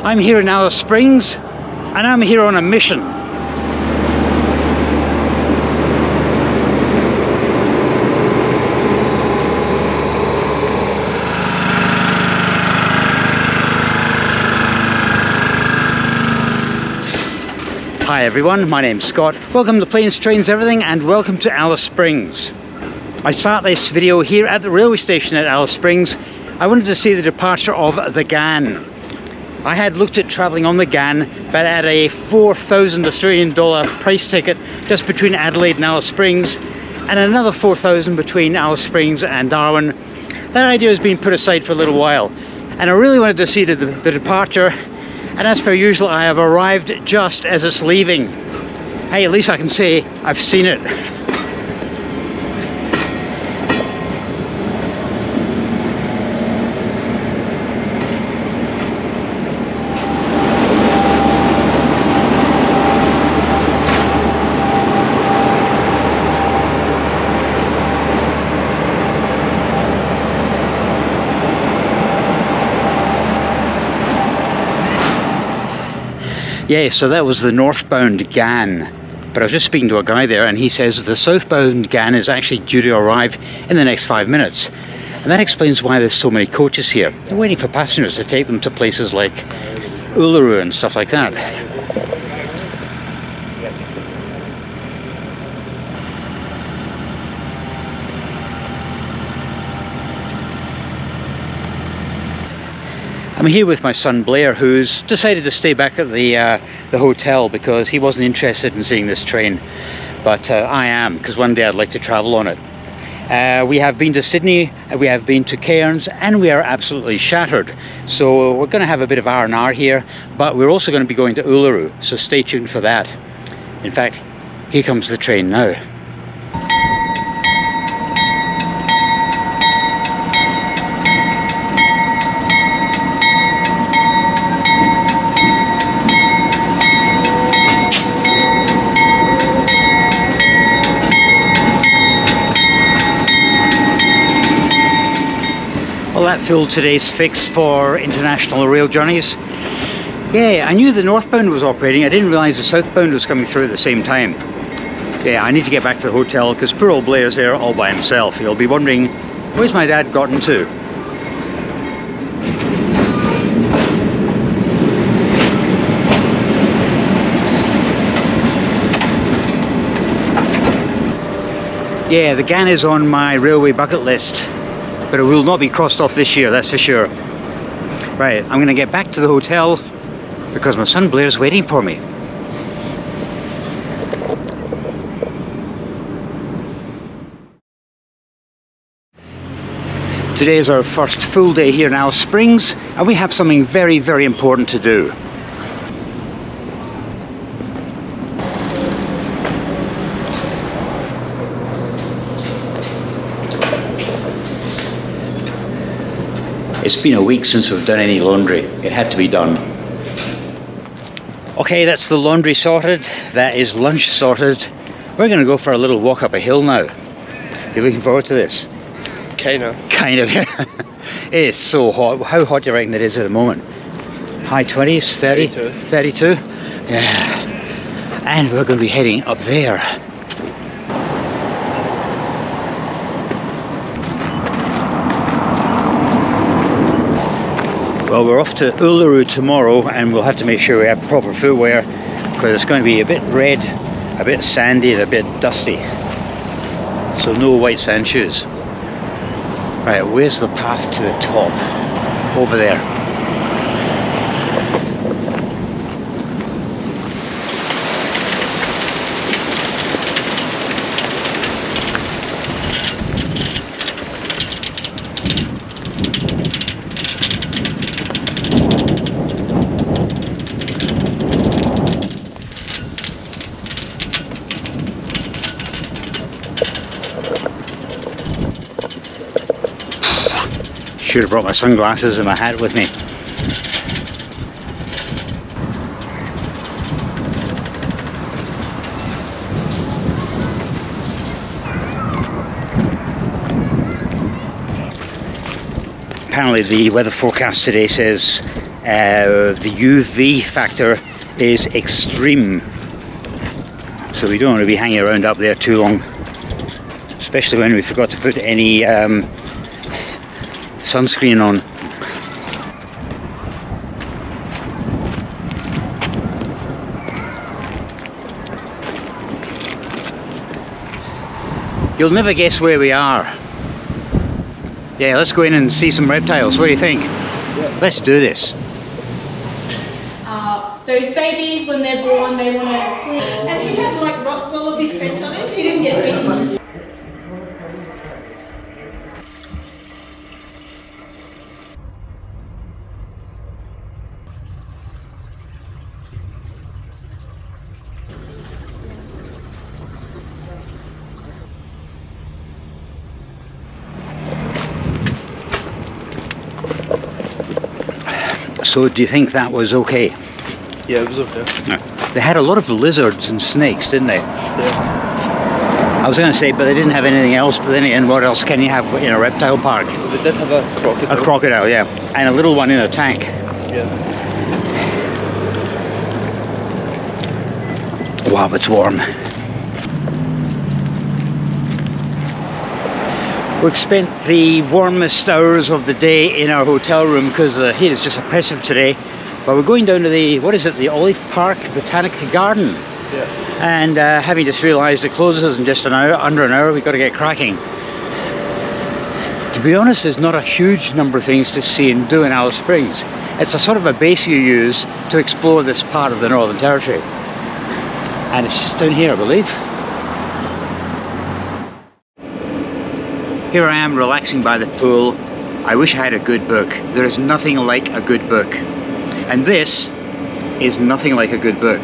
I'm here in Alice Springs, and I'm here on a mission. Hi everyone, my name's Scott. Welcome to Planes, Trains, Everything, and welcome to Alice Springs. I start this video here at the railway station at Alice Springs. I wanted to see the departure of the Ghan. I had looked at travelling on the Ghan, but at a $4,000 Australian price ticket just between Adelaide and Alice Springs, and another $4,000 between Alice Springs and Darwin. That idea has been put aside for a little while, and I really wanted to see the departure. And as per usual, I have arrived just as it's leaving. Hey, at least I can say I've seen it. Yeah, so that was the northbound Ghan, but I was just speaking to a guy there and he says the southbound Ghan is actually due to arrive in the next 5 minutes, and that explains why there's so many coaches here. They're waiting for passengers to take them to places like Uluru and stuff like that. I'm here with my son Blair, who's decided to stay back at the hotel because he wasn't interested in seeing this train, but I am, because one day I'd like to travel on it. We have been to Sydney, we have been to Cairns, and we are absolutely shattered. So we're going to have a bit of R&R here, but we're also going to be going to Uluru, so stay tuned for that. In fact, here comes the train now. Well, that filled today's fix for international rail journeys. Yeah, I knew the northbound was operating. I didn't realise the southbound was coming through at the same time. Yeah, I need to get back to the hotel because poor old Blair's there all by himself. He'll be wondering, where's my dad gotten to? Yeah, the Ghan is on my railway bucket list, but it will not be crossed off this year, that's for sure. Right, I'm going to get back to the hotel because my son Blair's waiting for me. Today is our first full day here in Alice Springs, and we have something very, very important to do. It's been a week since we've done any laundry. It had to be done. Okay, that's the laundry sorted. That is lunch sorted. We're going to go for a little walk up a hill now. You looking forward to this? Kind of. Kind of, yeah. It is so hot. How hot do you reckon it is at the moment? High 20s? 30? 32. Yeah. And we're going to be heading up there. Well, we're off to Uluru tomorrow, and we'll have to make sure we have proper footwear because it's going to be a bit red, a bit sandy, and a bit dusty. So no white sand shoes. Right, where's the path to the top? Over there. Should have brought my sunglasses and my hat with me. Apparently the weather forecast today says the UV factor is extreme. So we don't want to be hanging around up there too long, especially when we forgot to put any sunscreen on. You'll never guess where we are. Yeah, let's go in and see some reptiles. What do you think? Yeah. Let's do this. Those babies, when they're born, they want to clean. And he had like rocks all of his scent on him. He didn't get bitten. So do you think that was okay? Yeah, it was okay. Yeah. They had a lot of lizards and snakes, didn't they? Yeah. I was going to say, but they didn't have anything else. But then again, what else can you have in a reptile park? Well, they did have a crocodile. A crocodile, yeah. And a little one in a tank. Yeah. Wow, it's warm. We've spent the warmest hours of the day in our hotel room because the heat is just oppressive today. But we're going down to the, what is it, the Olive Park Botanic Garden. Yeah. And having just realised it closes in just an hour, under an hour, we've got to get cracking. To be honest, there's not a huge number of things to see and do in Alice Springs. It's a sort of a base you use to explore this part of the Northern Territory. And it's just down here, I believe. Here I am relaxing by the pool. I wish I had a good book. There is nothing like a good book. And this is nothing like a good book.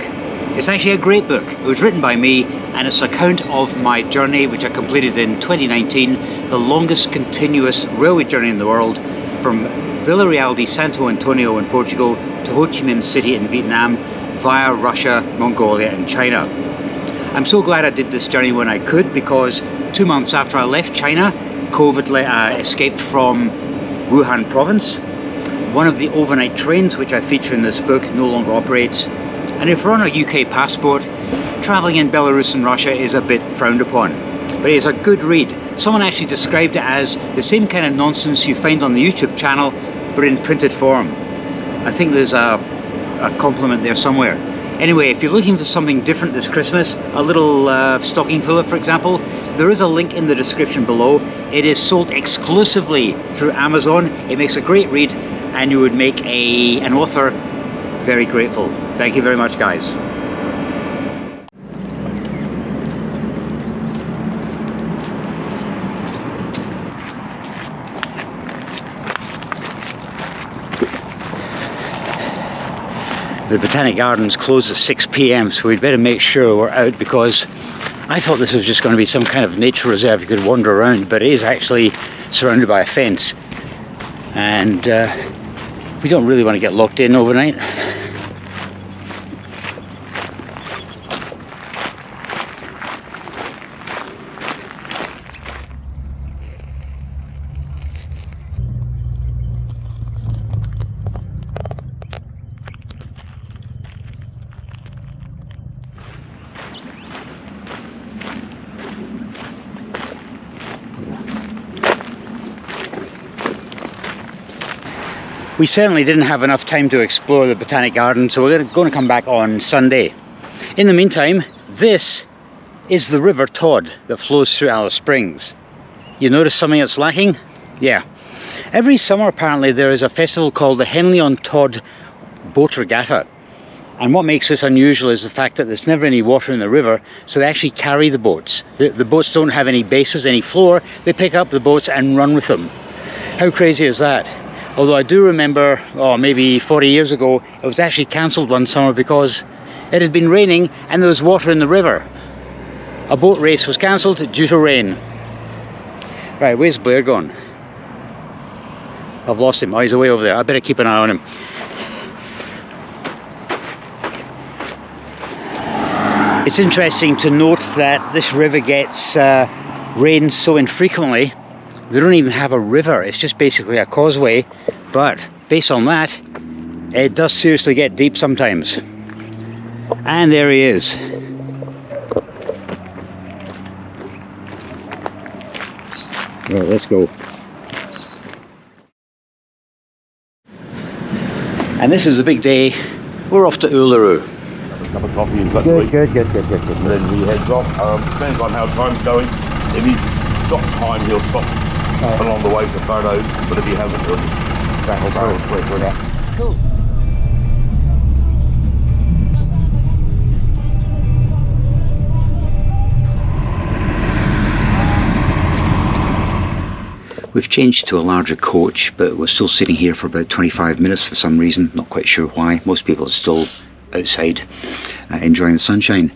It's actually a great book. It was written by me and it's an account of my journey which I completed in 2019, the longest continuous railway journey in the world from Vila de Santo Antonio in Portugal to Ho Chi Minh City in Vietnam via Russia, Mongolia and China. I'm so glad I did this journey when I could because 2 months after I left China, COVID escaped from Wuhan province. One of the overnight trains which I feature in this book no longer operates, and if we're on a UK passport, travelling in Belarus and Russia is a bit frowned upon. But it is a good read. Someone actually described it as the same kind of nonsense you find on the YouTube channel, but in printed form. I think there's a compliment there somewhere. Anyway, if you're looking for something different this Christmas, a little stocking filler for example, there is a link in the description below. It is sold exclusively through Amazon. It makes a great read and you would make an author very grateful. Thank you very much, guys. The Botanic Gardens close at 6 p.m, so we'd better make sure we're out because I thought this was just going to be some kind of nature reserve you could wander around, but it is actually surrounded by a fence. And we don't really want to get locked in overnight. We certainly didn't have enough time to explore the Botanic Garden, so we're going to come back on Sunday. In the meantime, this is the River Todd that flows through Alice Springs. You notice something that's lacking? Yeah. Every summer apparently there is a festival called the Henley on Todd Boat Regatta. And what makes this unusual is the fact that there's never any water in the river, so they actually carry the boats. The boats don't have any bases, any floor, they pick up the boats and run with them. How crazy is that? Although I do remember, maybe 40 years ago, it was actually cancelled one summer because it had been raining and there was water in the river. A boat race was cancelled due to rain. Right, where's Blair gone? I've lost him. Oh, he's away over there. I better keep an eye on him. It's interesting to note that this river gets rain so infrequently. They don't even have a river, it's just basically a causeway, but based on that, It does seriously get deep sometimes. And there he is. Right, let's go. And this is a big day. We're off to Uluru. Have a cup of coffee and such. Good. And then he heads off. Depends on how time's going. If he's got time, he'll stop along the way for photos. But if he hasn't, he'll just barrel straight through that. Cool. We've changed to a larger coach, but we're still sitting here for about 25 minutes for some reason. Not quite sure why. Most people are still outside enjoying the sunshine.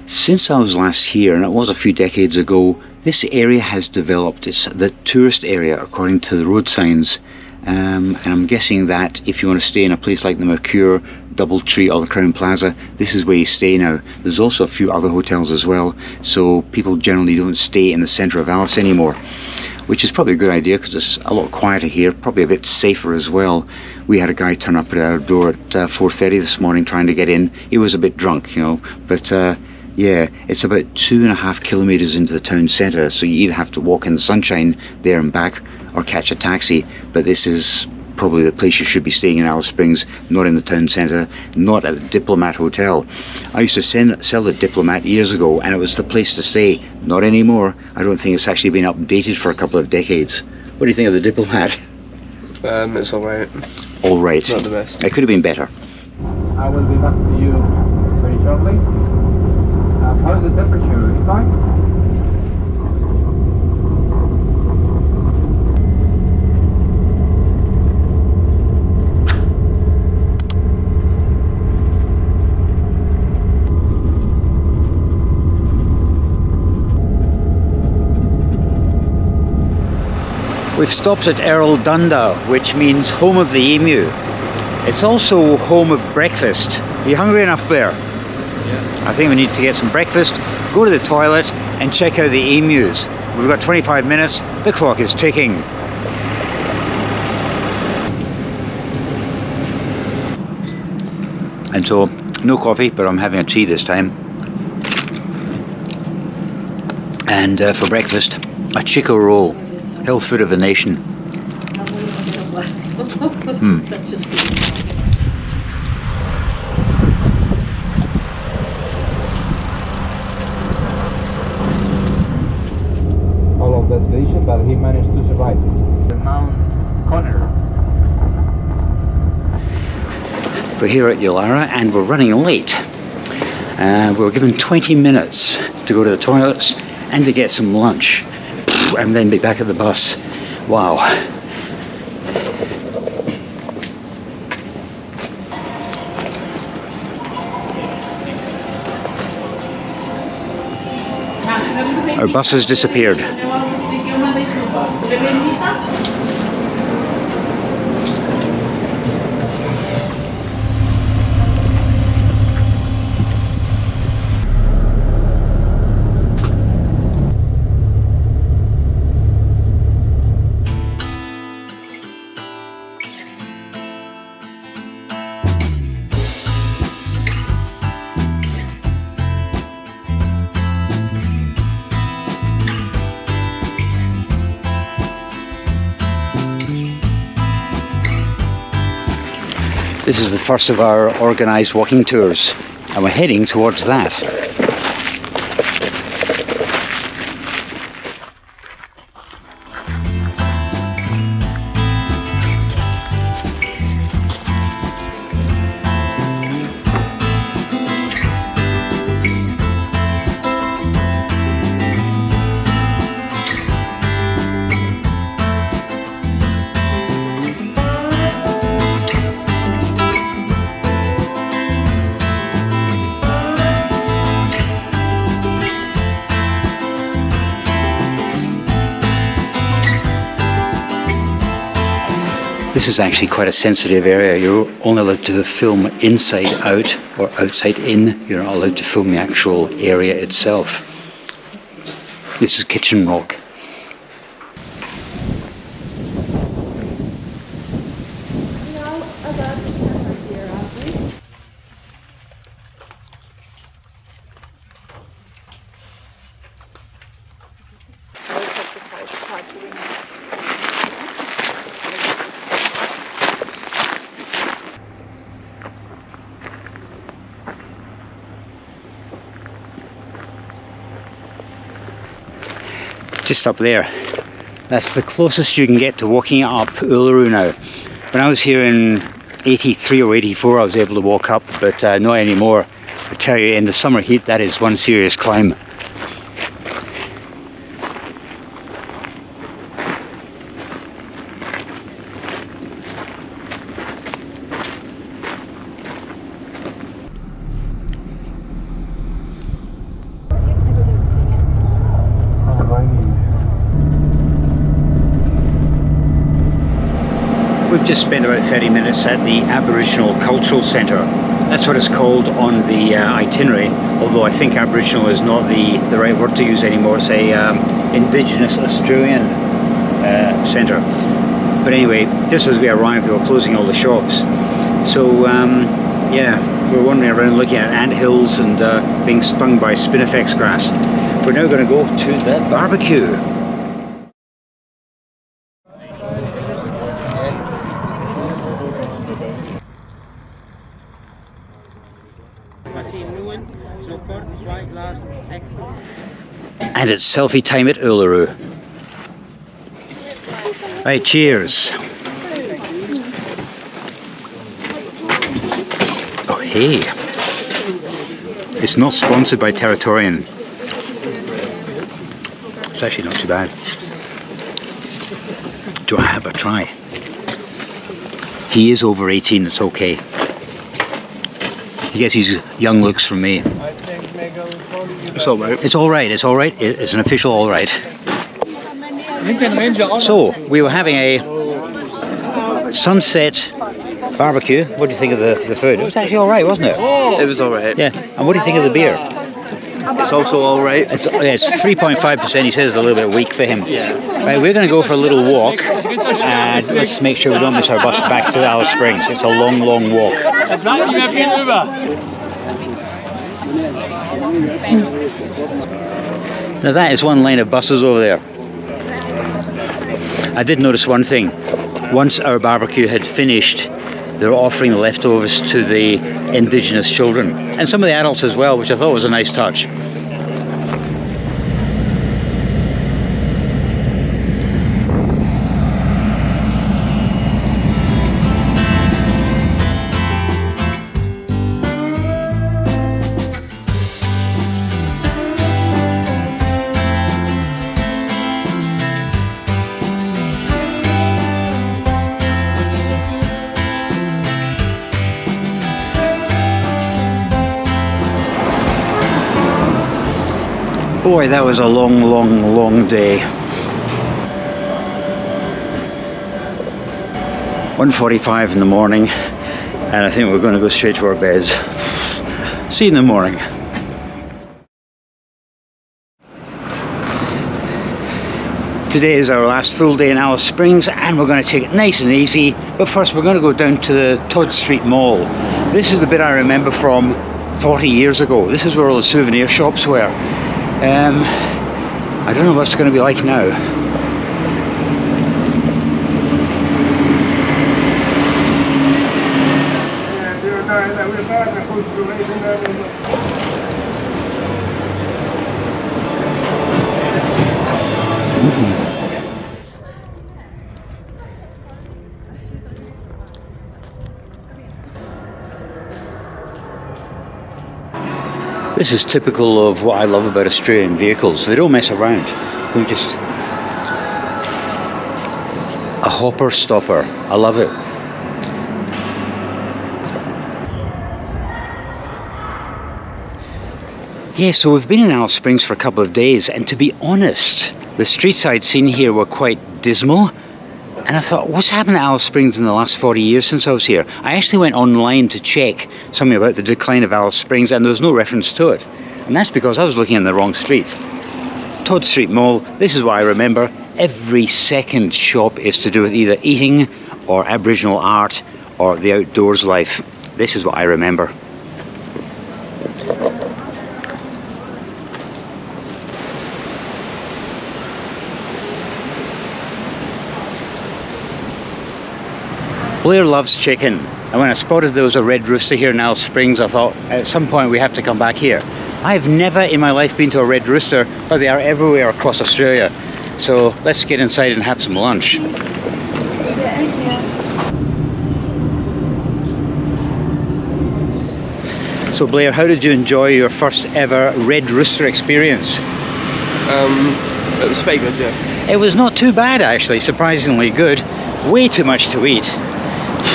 Since I was last here, and it was a few decades ago, this area has developed. It's the tourist area according to the road signs. And I'm guessing that if you want to stay in a place like the Mercure, Doubletree or the Crown Plaza, this is where you stay now. There's also a few other hotels as well, so people generally don't stay in the centre of Alice anymore, which is probably a good idea because it's a lot quieter here, probably a bit safer as well. We had a guy turn up at our door at 4:30 this morning trying to get in. He was a bit drunk, you know, but yeah, it's about 2.5 kilometres into the town centre, so you either have to walk in the sunshine there and back or catch a taxi, but this is probably the place you should be staying in Alice Springs, not in the town centre, not at the Diplomat Hotel. I used to sell the Diplomat years ago and it was the place to stay. Not anymore. I don't think it's actually been updated for a couple of decades. What do you think of the Diplomat? It's alright. Alright. Not the best. It could have been better. I will be back to you very shortly. How's the temperature? Is it fine? We've stopped at Errol Dunda, which means home of the emu. It's also home of breakfast. Are you hungry enough, Blair? Yeah. I think we need to get some breakfast, go to the toilet and check out the emus. We've got 25 minutes, the clock is ticking. And so, no coffee, but I'm having a tea this time. And for breakfast, a Chico roll. Health food of the nation. All of that station, but he managed to survive. The Mount Connor. We're here at Uluru and we're running late. We were given 20 minutes to go to the toilets and to get some lunch. And then be back at the bus. Wow. Our bus has disappeared. This is the first of our organised walking tours, and we're heading towards that. This is actually quite a sensitive area. You're only allowed to film inside out or outside in. You're not allowed to film the actual area itself. This is Kitchen Rock. just up there. That's the closest you can get to walking up Uluru now. When I was here in 83 or 84 I was able to walk up, but not anymore. I tell you, in the summer heat that is one serious climb. We've just spent about 30 minutes at the Aboriginal Cultural Centre. That's what it's called on the itinerary, although I think Aboriginal is not the right word to use anymore. It's a Indigenous Australian centre. But anyway, just as we arrived they were closing all the shops. So yeah, we're wandering around looking at ant hills and being stung by spinifex grass. We're now going to go to the barbecue. And it's selfie time at Uluru. Right, cheers. Oh, hey. It's not sponsored by Territorian. It's actually not too bad. Do I have a try? He is over 18, it's okay. He gets his young looks from me. It's alright. It's alright, it's alright. It's an official alright. So, we were having a sunset barbecue. What do you think of the food? It was actually alright, wasn't it? It was alright. Yeah. And what do you think of the beer? It's also alright. It's 3.5%. He says it's a little bit weak for him. Yeah. Right, we're going to go for a little walk and let's make sure we don't miss our bus back to Alice Springs. It's a long, long walk. Now that is one line of buses over there. I did notice one thing. Once our barbecue had finished, they were offering the leftovers to the Indigenous children and some of the adults as well, which I thought was a nice touch. Boy, that was a long, long, long day. 1:45 in the morning, and I think we're going to go straight to our beds. See you in the morning. Today is our last full day in Alice Springs, and we're going to take it nice and easy. But first, we're going to go down to the Todd Street Mall. This is the bit I remember from 40 years ago. This is where all the souvenir shops were. I don't know what it's going to be like now. This is typical of what I love about Australian vehicles. They don't mess around. They're just a hopper stopper. I love it. Yeah, so we've been in Alice Springs for a couple of days, and to be honest, the street side scene here were quite dismal. And I thought, what's happened to Alice Springs in the last 40 years since I was here? I actually went online to check something about the decline of Alice Springs, and there was no reference to it. And that's because I was looking in the wrong street. Todd Street Mall, this is what I remember. Every second shop is to do with either eating or Aboriginal art or the outdoors life. This is what I remember. Blair loves chicken, and when I spotted there was a red rooster here in Alice Springs, I thought at some point we have to come back here. I've never in my life been to a red rooster, but they are everywhere across Australia. So let's get inside and have some lunch. So Blair, how did you enjoy your first ever Red Rooster experience? It was quite good, yeah. It was not too bad actually, surprisingly good. Way too much to eat.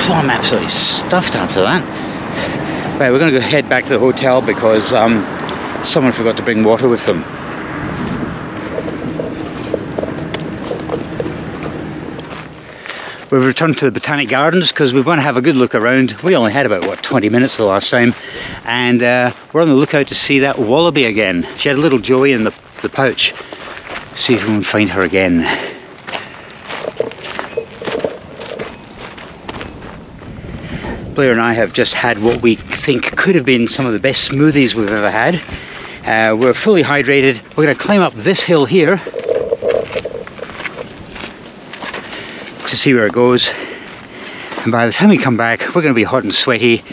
I'm absolutely stuffed after that. Right, we're going to go head back to the hotel because someone forgot to bring water with them. We've returned to the Botanic Gardens because we want to have a good look around. We only had about, what, 20 minutes the last time. And we're on the lookout to see that wallaby again. She had a little Joey in the pouch. See if we can find her again. Blair and I have just had what we think could have been some of the best smoothies we've ever had. We're fully hydrated. We're going to climb up this hill here to see where it goes. And by the time we come back, we're going to be hot and sweaty.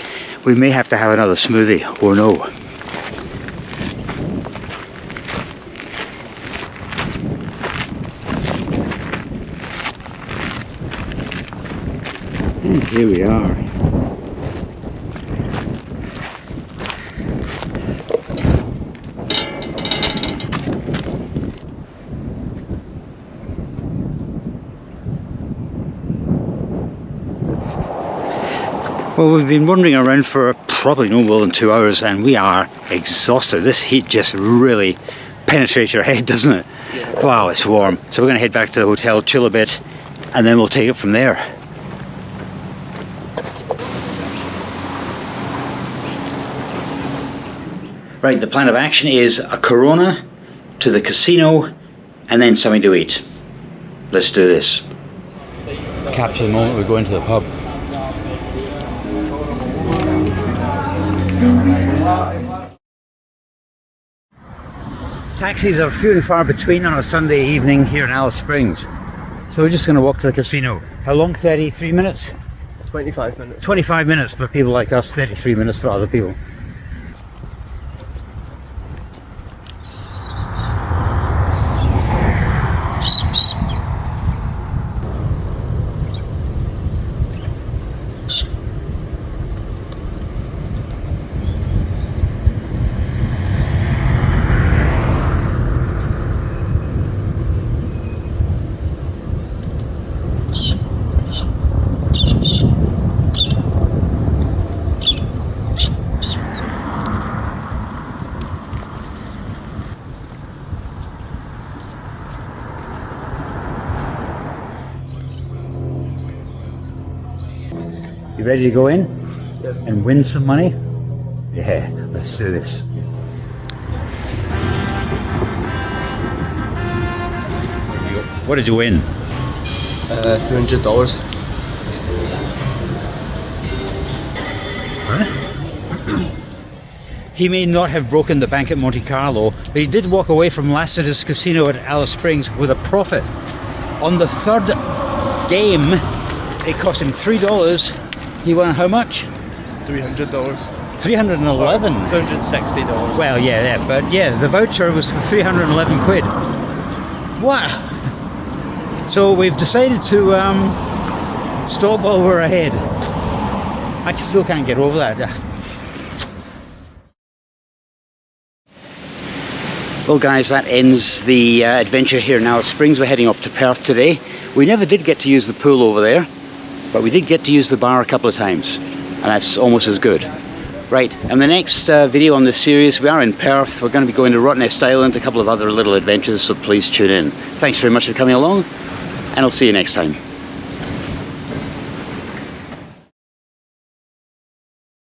We may have to have another smoothie, or no. And here we are. Well, we've been wandering around for probably no more than 2 hours and we are exhausted. This heat just really penetrates your head, doesn't it? Yeah. Wow, it's warm. So we're going to head back to the hotel, chill a bit, and then we'll take it from there. Right, the plan of action is a Corona to the casino and then something to eat. Let's do this. Capture the moment we go into the pub. Taxis are few and far between on a Sunday evening here in Alice Springs. So we're just going to walk to the casino. How long? 33 minutes? 25 minutes. 25 minutes for people like us, 33 minutes for other people. You ready to go in? Yeah. And win some money? Yeah, let's do this. What did you win? $300. He may not have broken the bank at Monte Carlo, but he did walk away from Lassiters Casino at Alice Springs with a profit. On the third game, it cost him $3. He won how much? $300. 311. $260. Well, yeah, but yeah, the voucher was for 311 quid. What? So we've decided to stop while we're ahead. I still can't get over that. Well guys, that ends the adventure here in Alice Springs. We're heading off to Perth today. We never did get to use the pool over there, but we did get to use the bar a couple of times, and that's almost as good. Right, and the next video on this series, we are in Perth. We're going to be going to Rottnest Island, a couple of other little adventures, so please tune in. Thanks very much for coming along, and I'll see you next time.